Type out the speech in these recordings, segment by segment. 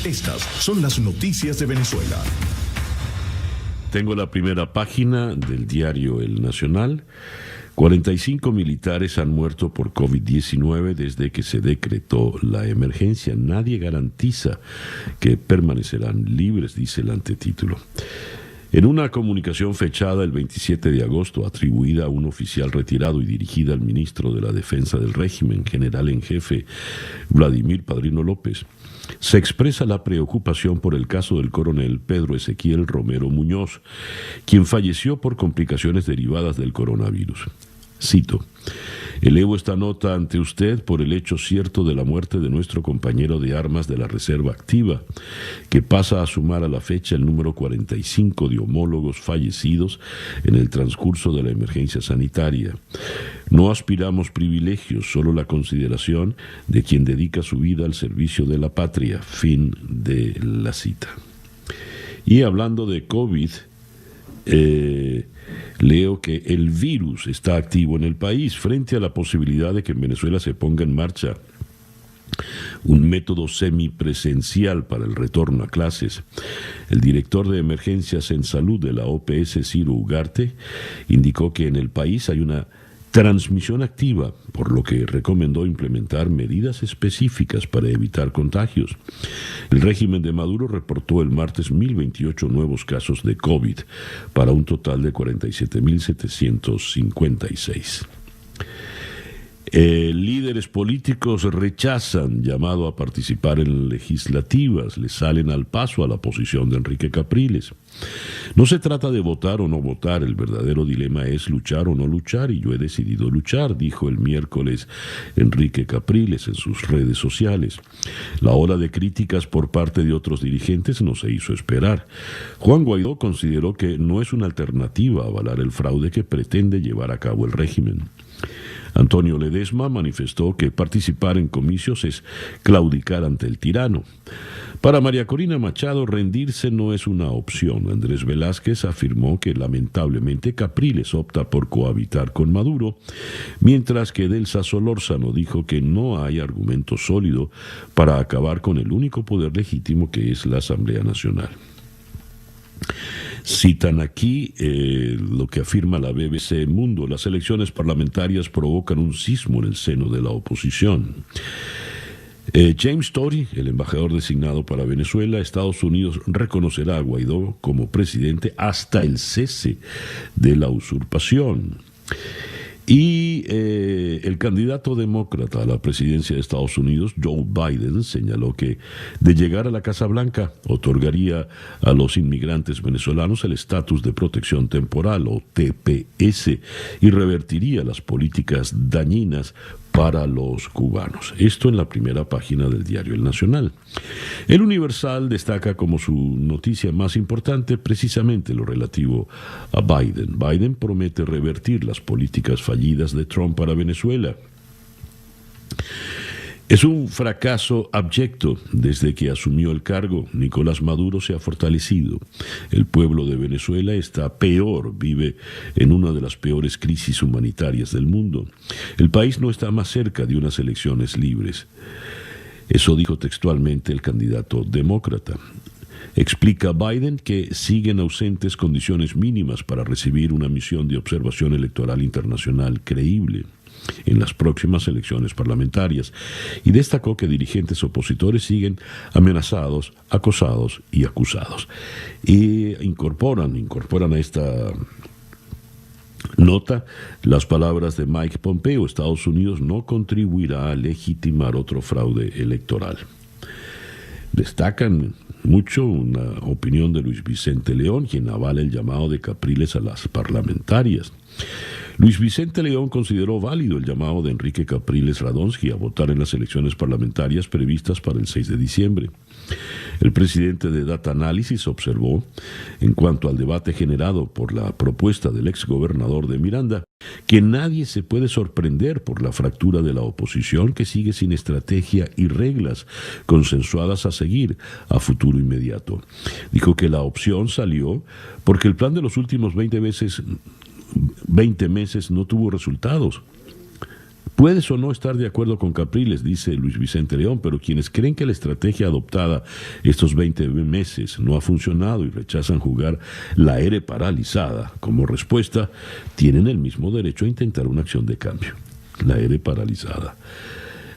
Estas son las noticias de Venezuela. Tengo la primera página del diario El Nacional. 45 militares han muerto por COVID-19 desde que se decretó la emergencia. Nadie garantiza que permanecerán libres, dice el antetítulo. En una comunicación fechada el 27 de agosto, atribuida a un oficial retirado y dirigida al ministro de la Defensa del Régimen, general en jefe Vladimir Padrino López, se expresa la preocupación por el caso del coronel Pedro Ezequiel Romero Muñoz, quien falleció por complicaciones derivadas del coronavirus. Cito: elevo esta nota ante usted por el hecho cierto de la muerte de nuestro compañero de armas de la Reserva Activa, que pasa a sumar a la fecha el número 45 de homólogos fallecidos en el transcurso de la emergencia sanitaria. No aspiramos privilegios, solo la consideración de quien dedica su vida al servicio de la patria. Fin de la cita. Y hablando de COVID, leo que el virus está activo en el país frente a la posibilidad de que en Venezuela se ponga en marcha un método semipresencial para el retorno a clases. El director de emergencias en salud de la OPS, Ciro Ugarte, indicó que en el país hay una transmisión activa, por lo que recomendó implementar medidas específicas para evitar contagios. El régimen de Maduro reportó el martes 1.028 nuevos casos de COVID, para un total de 47.756. Líderes políticos rechazan llamado a participar en legislativas, le salen al paso a la posición de Enrique Capriles. No se trata de votar o no votar, el verdadero dilema es luchar o no luchar, y yo he decidido luchar, dijo el miércoles Enrique Capriles en sus redes sociales. La ola de críticas por parte de otros dirigentes no se hizo esperar. Juan Guaidó consideró que no es una alternativa avalar el fraude que pretende llevar a cabo el régimen. Antonio Ledesma manifestó que participar en comicios es claudicar ante el tirano. Para María Corina Machado, rendirse no es una opción. Andrés Velázquez afirmó que lamentablemente Capriles opta por cohabitar con Maduro, mientras que Delsa Solórzano dijo que no hay argumento sólido para acabar con el único poder legítimo que es la Asamblea Nacional. Citan aquí lo que afirma la BBC Mundo: las elecciones parlamentarias provocan un sismo en el seno de la oposición. James Tory, el embajador designado para Venezuela, Estados Unidos reconocerá a Guaidó como presidente hasta el cese de la usurpación. Y el candidato demócrata a la presidencia de Estados Unidos, Joe Biden, señaló que de llegar a la Casa Blanca otorgaría a los inmigrantes venezolanos el estatus de protección temporal o TPS y revertiría las políticas dañinas para los cubanos. Esto en la primera página del diario El Nacional. El Universal destaca como su noticia más importante precisamente lo relativo a Biden. Biden promete revertir las políticas fallidas de Trump para Venezuela. Es un fracaso abyecto. Desde que asumió el cargo, Nicolás Maduro se ha fortalecido. El pueblo de Venezuela está peor, vive en una de las peores crisis humanitarias del mundo. El país no está más cerca de unas elecciones libres. Eso dijo textualmente el candidato demócrata. Explica Biden que siguen ausentes condiciones mínimas para recibir una misión de observación electoral internacional creíble en las próximas elecciones parlamentarias, y destacó que dirigentes opositores siguen amenazados, acosados y acusados. Y incorporan a esta nota las palabras de Mike Pompeo: Estados Unidos no contribuirá a legitimar otro fraude electoral. Destacan mucho una opinión de Luis Vicente León, quien avala el llamado de Capriles a las parlamentarias. Luis Vicente León consideró válido el llamado de Enrique Capriles Radonsky a votar en las elecciones parlamentarias previstas para el 6 de diciembre. El presidente de Data Analysis observó, en cuanto al debate generado por la propuesta del exgobernador de Miranda, que nadie se puede sorprender por la fractura de la oposición, que sigue sin estrategia y reglas consensuadas a seguir a futuro inmediato. Dijo que la opción salió porque el plan de los últimos 20 meses no tuvo resultados. Puedes o no estar de acuerdo con Capriles, dice Luis Vicente León, pero quienes creen que la estrategia adoptada estos 20 meses no ha funcionado y rechazan jugar la ERE paralizada como respuesta, tienen el mismo derecho a intentar una acción de cambio. La ERE paralizada.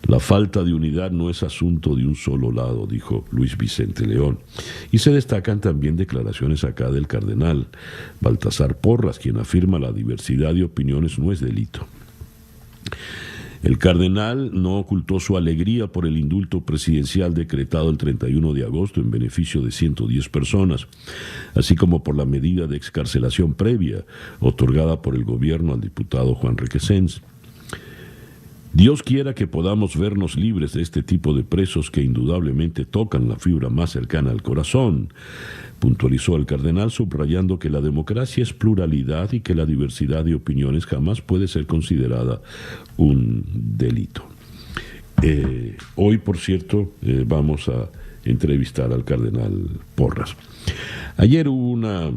La falta de unidad no es asunto de un solo lado, dijo Luis Vicente León. Y se destacan también declaraciones acá del cardenal Baltasar Porras, quien afirma la diversidad de opiniones no es delito. El cardenal no ocultó su alegría por el indulto presidencial decretado el 31 de agosto en beneficio de 110 personas, así como por la medida de excarcelación previa otorgada por el gobierno al diputado Juan Requesens. Dios quiera que podamos vernos libres de este tipo de presos que indudablemente tocan la fibra más cercana al corazón, puntualizó el cardenal, subrayando que la democracia es pluralidad y que la diversidad de opiniones jamás puede ser considerada un delito. Hoy, por cierto, vamos a entrevistar al cardenal Porras. Ayer hubo una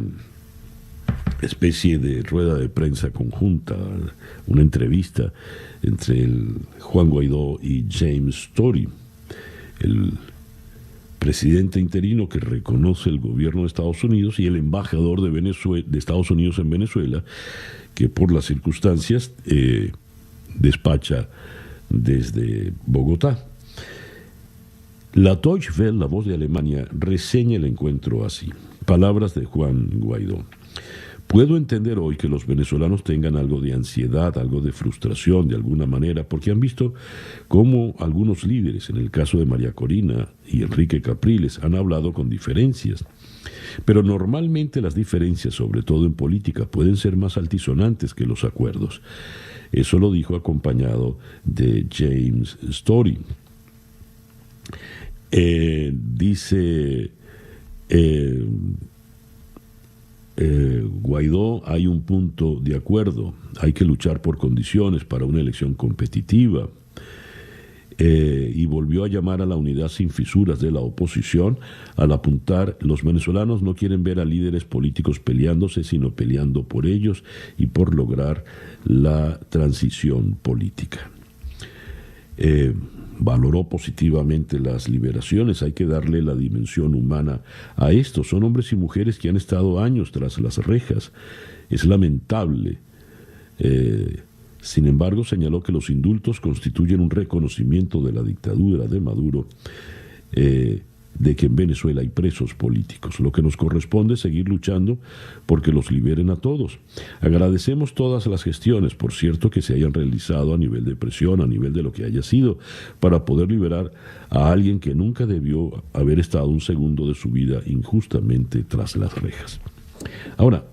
especie de rueda de prensa conjunta, una entrevista entre el Juan Guaidó y James Story, el presidente interino que reconoce el gobierno de Estados Unidos y el embajador de Estados Unidos en Venezuela, que por las circunstancias despacha desde Bogotá. La Deutsche Welle, la voz de Alemania, reseña el encuentro así. Palabras de Juan Guaidó. Puedo entender hoy que los venezolanos tengan algo de ansiedad, algo de frustración de alguna manera, porque han visto cómo algunos líderes, en el caso de María Corina y Enrique Capriles, han hablado con diferencias. Pero normalmente las diferencias, sobre todo en política, pueden ser más altisonantes que los acuerdos. Eso lo dijo acompañado de James Story. Dice Guaidó, hay un punto de acuerdo, hay que luchar por condiciones para una elección competitiva, y volvió a llamar a la unidad sin fisuras de la oposición al apuntar: los venezolanos no quieren ver a líderes políticos peleándose, sino peleando por ellos y por lograr la transición política. Valoró positivamente las liberaciones. Hay que darle la dimensión humana a esto. Son hombres y mujeres que han estado años tras las rejas. Es lamentable. Sin embargo, señaló que los indultos constituyen un reconocimiento de la dictadura de Maduro, de que en Venezuela hay presos políticos. Lo que nos corresponde es seguir luchando porque los liberen a todos. Agradecemos todas las gestiones, por cierto, que se hayan realizado a nivel de presión, a nivel de lo que haya sido, para poder liberar a alguien que nunca debió haber estado un segundo de su vida injustamente tras las rejas. Ahora,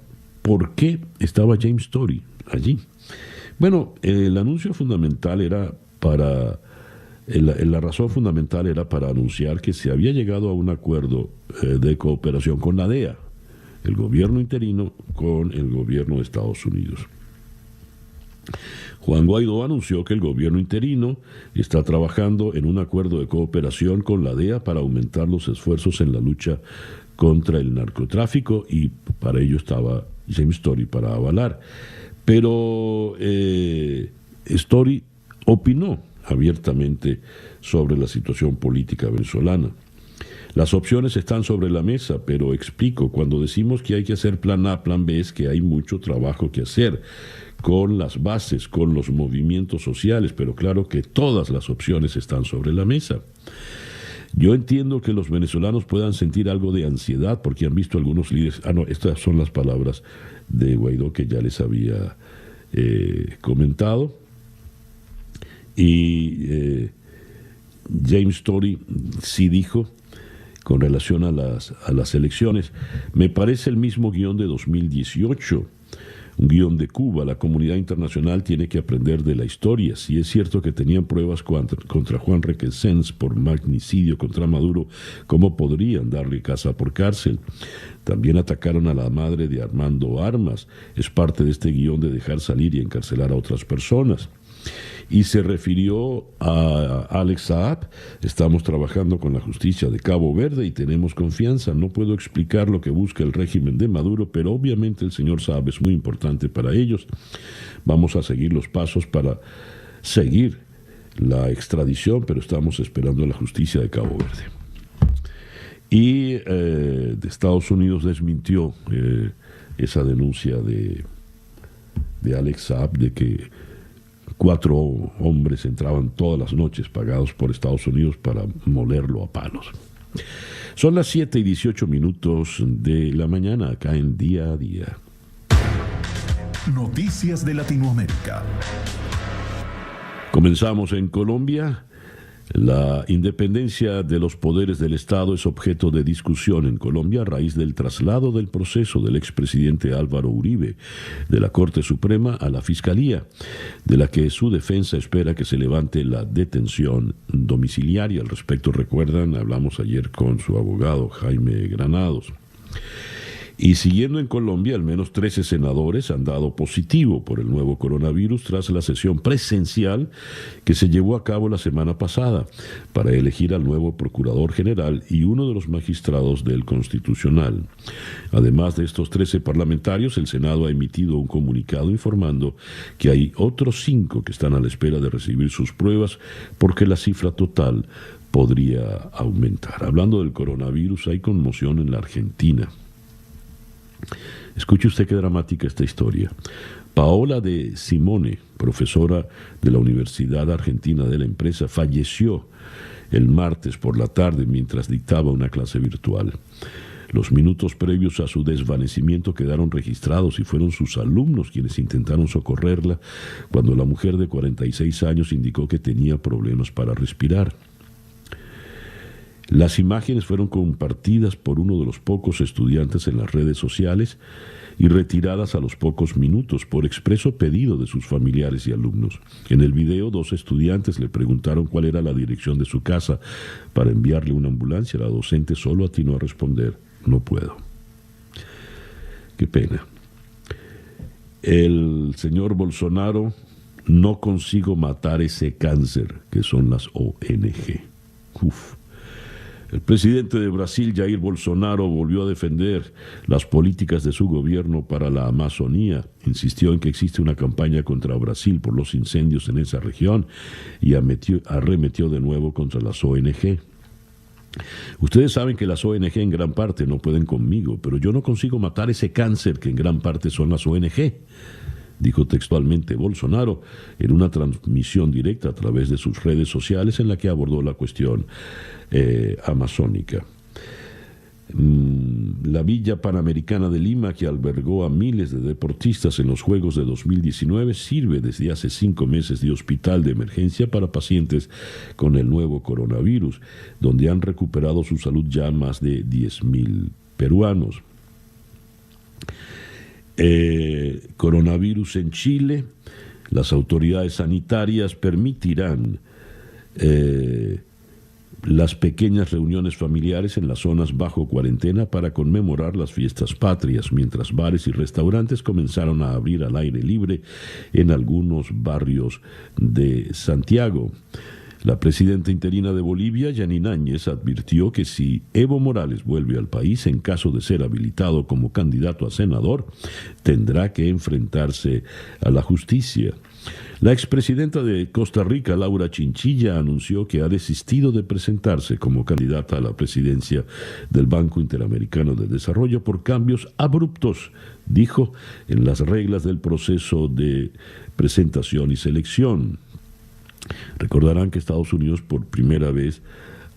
¿por qué estaba James Story allí? Bueno, el anuncio fundamental era para... La razón fundamental era para anunciar que se había llegado a un acuerdo de cooperación con la DEA, el gobierno interino con el gobierno de Estados Unidos. Juan Guaidó anunció que el gobierno interino está trabajando en un acuerdo de cooperación con la DEA para aumentar los esfuerzos en la lucha contra el narcotráfico, y para ello estaba James Story para avalar. Pero Story opinó abiertamente sobre la situación política venezolana. Las opciones están sobre la mesa, pero explico, cuando decimos que hay que hacer plan A, plan B, es que hay mucho trabajo que hacer con las bases, con los movimientos sociales, pero claro que todas las opciones están sobre la mesa. Yo entiendo que los venezolanos puedan sentir algo de ansiedad porque han visto algunos líderes... estas son las palabras de Guaidó que ya les había comentado. Y James Story sí dijo, con relación a las elecciones, me parece el mismo guión de 2018, un guión de Cuba. La comunidad internacional tiene que aprender de la historia. Si es cierto que tenían pruebas contra Juan Requesens por magnicidio contra Maduro, ¿cómo podrían darle casa por cárcel? También atacaron a la madre de Armando Armas. Es parte de este guión de dejar salir y encarcelar a otras personas. Y se refirió a Alex Saab: estamos trabajando con la justicia de Cabo Verde y tenemos confianza. No puedo explicar lo que busca el régimen de Maduro, pero obviamente el señor Saab es muy importante para ellos. Vamos a seguir los pasos para seguir la extradición, pero estamos esperando a la justicia de Cabo Verde. Y de Estados Unidos desmintió esa denuncia de Alex Saab de que 4 hombres entraban todas las noches pagados por Estados Unidos para molerlo a palos. Son las 7:18 de la mañana acá en Día a Día. Noticias de Latinoamérica. Comenzamos en Colombia. La independencia de los poderes del Estado es objeto de discusión en Colombia a raíz del traslado del proceso del expresidente Álvaro Uribe de la Corte Suprema a la Fiscalía, de la que su defensa espera que se levante la detención domiciliaria. Al respecto, recuerdan, hablamos ayer con su abogado Jaime Granados. Y siguiendo en Colombia, al menos 13 senadores han dado positivo por el nuevo coronavirus tras la sesión presencial que se llevó a cabo la semana pasada para elegir al nuevo procurador general y uno de los magistrados del Constitucional. Además de estos 13 parlamentarios, el Senado ha emitido un comunicado informando que hay otros 5 que están a la espera de recibir sus pruebas porque la cifra total podría aumentar. Hablando del coronavirus, hay conmoción en la Argentina. Escuche usted qué dramática esta historia. Paola de Simone, profesora de la Universidad Argentina de la Empresa, falleció el martes por la tarde mientras dictaba una clase virtual. Los minutos previos a su desvanecimiento quedaron registrados y fueron sus alumnos quienes intentaron socorrerla cuando la mujer de 46 años indicó que tenía problemas para respirar. Las imágenes fueron compartidas por uno de los pocos estudiantes en las redes sociales y retiradas a los pocos minutos por expreso pedido de sus familiares y alumnos. En el video, 2 estudiantes le preguntaron cuál era la dirección de su casa para enviarle una ambulancia. La docente solo atinó a responder: no puedo. Qué pena. El señor Bolsonaro: no consigo matar ese cáncer que son las ONG. Uf. El presidente de Brasil, Jair Bolsonaro, volvió a defender las políticas de su gobierno para la Amazonía. Insistió en que existe una campaña contra Brasil por los incendios en esa región y arremetió de nuevo contra las ONG. Ustedes saben que las ONG en gran parte no pueden conmigo, pero yo no consigo matar ese cáncer que en gran parte son las ONG, dijo textualmente Bolsonaro en una transmisión directa a través de sus redes sociales en la que abordó la cuestión amazónica. La Villa Panamericana de Lima, que albergó a miles de deportistas en los Juegos de 2019, sirve desde hace 5 meses de hospital de emergencia para pacientes con el nuevo coronavirus, donde han recuperado su salud ya más de 10.000 peruanos. Coronavirus en Chile. Las autoridades sanitarias permitirán las pequeñas reuniones familiares en las zonas bajo cuarentena para conmemorar las fiestas patrias, mientras bares y restaurantes comenzaron a abrir al aire libre en algunos barrios de Santiago. La presidenta interina de Bolivia, Yanine Áñez, advirtió que si Evo Morales vuelve al país, en caso de ser habilitado como candidato a senador, tendrá que enfrentarse a la justicia. La expresidenta de Costa Rica, Laura Chinchilla, anunció que ha desistido de presentarse como candidata a la presidencia del Banco Interamericano de Desarrollo por cambios abruptos, dijo, en las reglas del proceso de presentación y selección. Recordarán que Estados Unidos por primera vez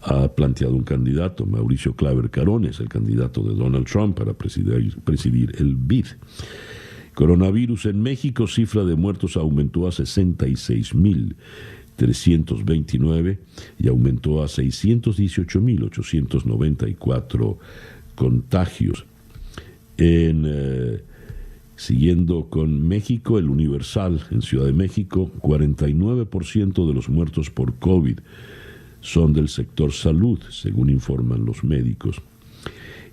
ha planteado un candidato, Mauricio Claver Carones, el candidato de Donald Trump para presidir el BID. Coronavirus en México, cifra de muertos aumentó a 66.329 y aumentó a 618.894 contagios. Siguiendo con México, el Universal en Ciudad de México, 49% de los muertos por COVID son del sector salud, según informan los médicos.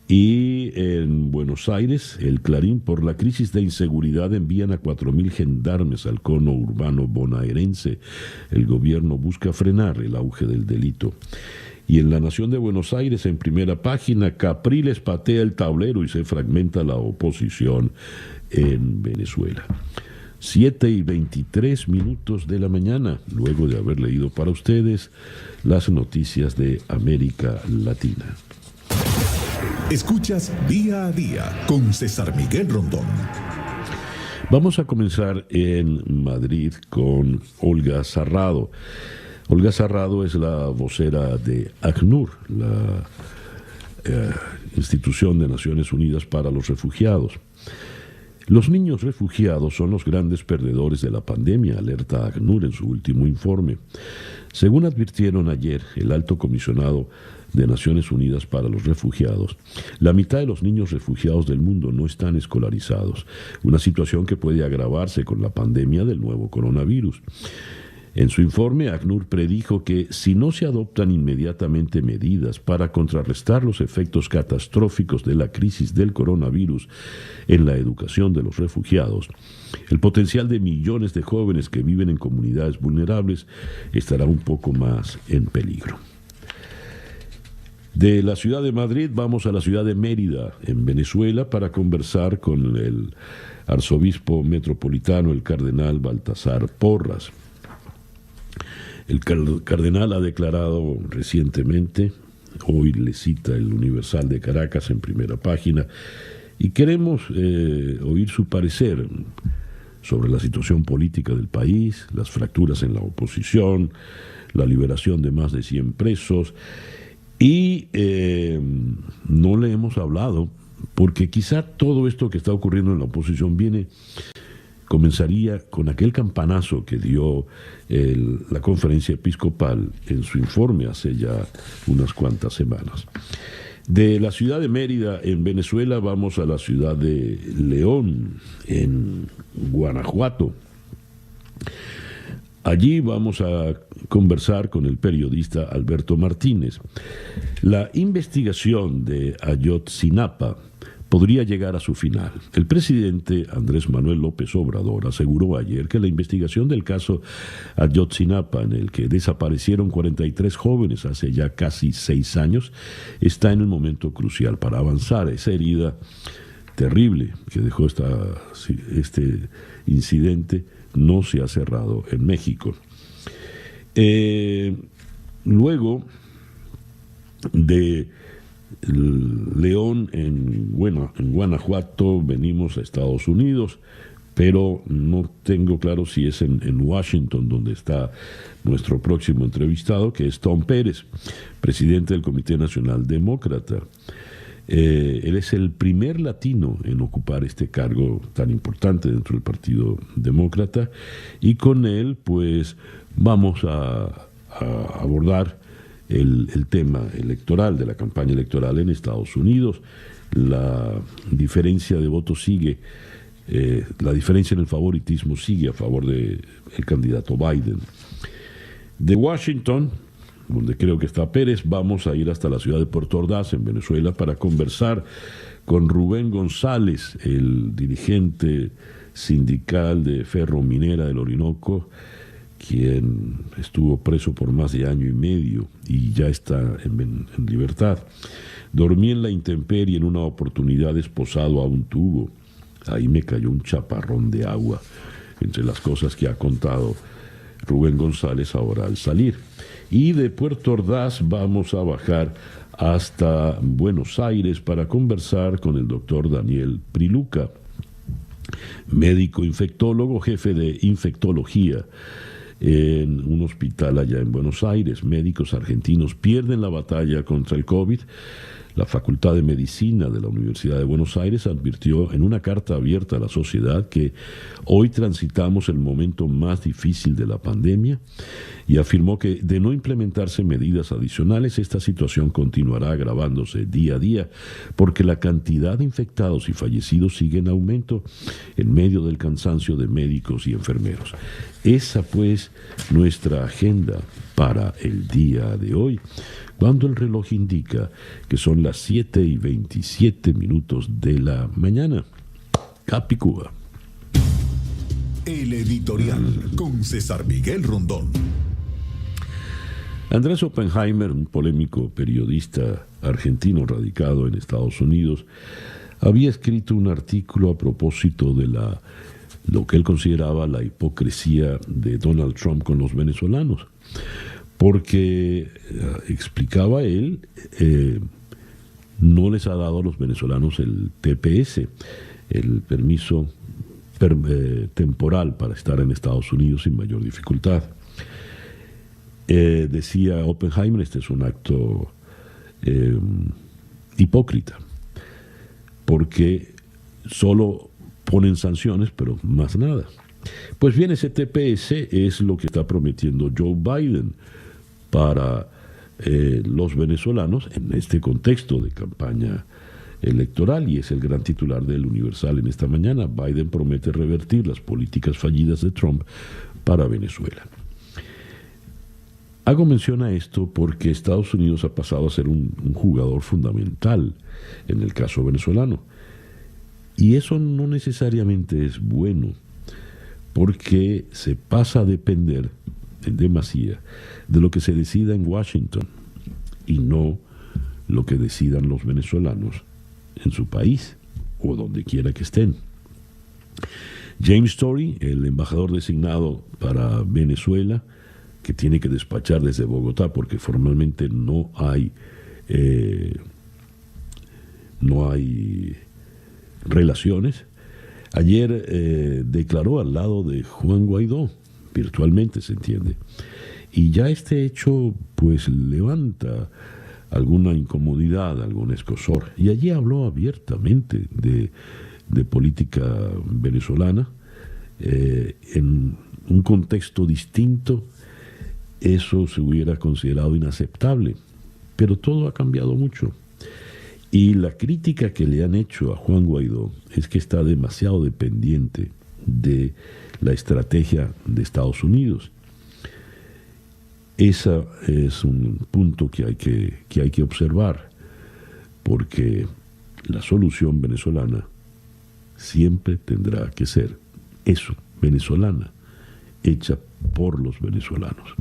Y en Buenos Aires, el Clarín, por la crisis de inseguridad envían a 4.000 gendarmes al cono urbano bonaerense. El gobierno busca frenar el auge del delito. Y en La Nación de Buenos Aires, en primera página, Capriles patea el tablero y se fragmenta la oposición en Venezuela. 7:23 de la mañana, luego de haber leído para ustedes las noticias de América Latina. Escuchas Día a Día con César Miguel Rondón. Vamos a comenzar en Madrid con Olga Sarrado. Olga Sarrado es la vocera de ACNUR, la institución de Naciones Unidas para los Refugiados. Los niños refugiados son los grandes perdedores de la pandemia, alerta ACNUR en su último informe. Según advirtieron ayer el alto comisionado de Naciones Unidas para los Refugiados, la mitad de los niños refugiados del mundo no están escolarizados, una situación que puede agravarse con la pandemia del nuevo coronavirus. En su informe, ACNUR predijo que si no se adoptan inmediatamente medidas para contrarrestar los efectos catastróficos de la crisis del coronavirus en la educación de los refugiados, el potencial de millones de jóvenes que viven en comunidades vulnerables estará un poco más en peligro. De la ciudad de Madrid vamos a la ciudad de Mérida, en Venezuela, para conversar con el arzobispo metropolitano, el cardenal Baltasar Porras. El cardenal ha declarado recientemente, hoy le cita el Universal de Caracas en primera página, y queremos oír su parecer sobre la situación política del país, las fracturas en la oposición, la liberación de más de 100 presos, y no le hemos hablado, porque quizá todo esto que está ocurriendo en la oposición comenzaría con aquel campanazo que dio la conferencia episcopal en su informe hace ya unas cuantas semanas. De la ciudad de Mérida, en Venezuela, vamos a la ciudad de León, en Guanajuato. Allí vamos a conversar con el periodista Alberto Martínez. La investigación de Ayotzinapa podría llegar a su final. El presidente Andrés Manuel López Obrador aseguró ayer que la investigación del caso Ayotzinapa, en el que desaparecieron 43 jóvenes hace ya casi 6 años, está en un momento crucial para avanzar. Esa herida terrible que dejó este incidente no se ha cerrado en México. Luego de León, en Guanajuato, venimos a Estados Unidos, pero no tengo claro si es en Washington donde está nuestro próximo entrevistado, que es Tom Pérez, presidente del Comité Nacional Demócrata. Él es el primer latino en ocupar este cargo tan importante dentro del Partido Demócrata, y con él pues vamos a abordar el tema electoral, de la campaña electoral en Estados Unidos. La diferencia de votos sigue, la diferencia en el favoritismo sigue a favor del candidato Biden. De Washington, donde creo que está Pérez, vamos a ir hasta la ciudad de Puerto Ordaz, en Venezuela, para conversar con Rubén González, el dirigente sindical de Ferrominera del Orinoco, quien estuvo preso por más de año y medio y ya está en libertad. Dormí en la intemperie en una oportunidad esposado a un tubo. Ahí me cayó un chaparrón de agua, entre las cosas que ha contado Rubén González ahora al salir. Y de Puerto Ordaz vamos a bajar hasta Buenos Aires para conversar con el doctor Daniel Priluca, médico infectólogo, jefe de infectología en un hospital allá en Buenos Aires. Médicos argentinos pierden la batalla contra el COVID. La Facultad de Medicina de la Universidad de Buenos Aires advirtió en una carta abierta a la sociedad que hoy transitamos el momento más difícil de la pandemia, y afirmó que de no implementarse medidas adicionales, esta situación continuará agravándose día a día, porque la cantidad de infectados y fallecidos sigue en aumento en medio del cansancio de médicos y enfermeros. Esa pues nuestra agenda para el día de hoy, cuando el reloj indica que son las 7:27 de la mañana. Capicúa. El editorial con César Miguel Rondón. Andrés Oppenheimer, un polémico periodista argentino radicado en Estados Unidos, había escrito un artículo a propósito de la lo que él consideraba la hipocresía de Donald Trump con los venezolanos, porque, explicaba él, no les ha dado a los venezolanos el TPS, el permiso temporal para estar en Estados Unidos sin mayor dificultad. Decía Oppenheimer, este es un acto hipócrita, porque solo ponen sanciones, pero más nada. Pues bien, ese TPS es lo que está prometiendo Joe Biden para los venezolanos en este contexto de campaña electoral, y es el gran titular del Universal en esta mañana. Biden promete revertir las políticas fallidas de Trump para Venezuela. Hago mención a esto porque Estados Unidos ha pasado a ser un jugador fundamental en el caso venezolano. Y eso no necesariamente es bueno, porque se pasa a depender en demasía de lo que se decida en Washington y no lo que decidan los venezolanos en su país o donde quiera que estén. James Story, el embajador designado para Venezuela, que tiene que despachar desde Bogotá porque formalmente no hay relaciones, ayer declaró al lado de Juan Guaidó, virtualmente se entiende, y ya este hecho pues levanta alguna incomodidad, algún escozor, y allí habló abiertamente de política venezolana. En un contexto distinto eso se hubiera considerado inaceptable, pero todo ha cambiado mucho. Y la crítica que le han hecho a Juan Guaidó es que está demasiado dependiente de la estrategia de Estados Unidos. Ese es un punto que hay que observar, porque la solución venezolana siempre tendrá que ser eso, venezolana, hecha por los venezolanos.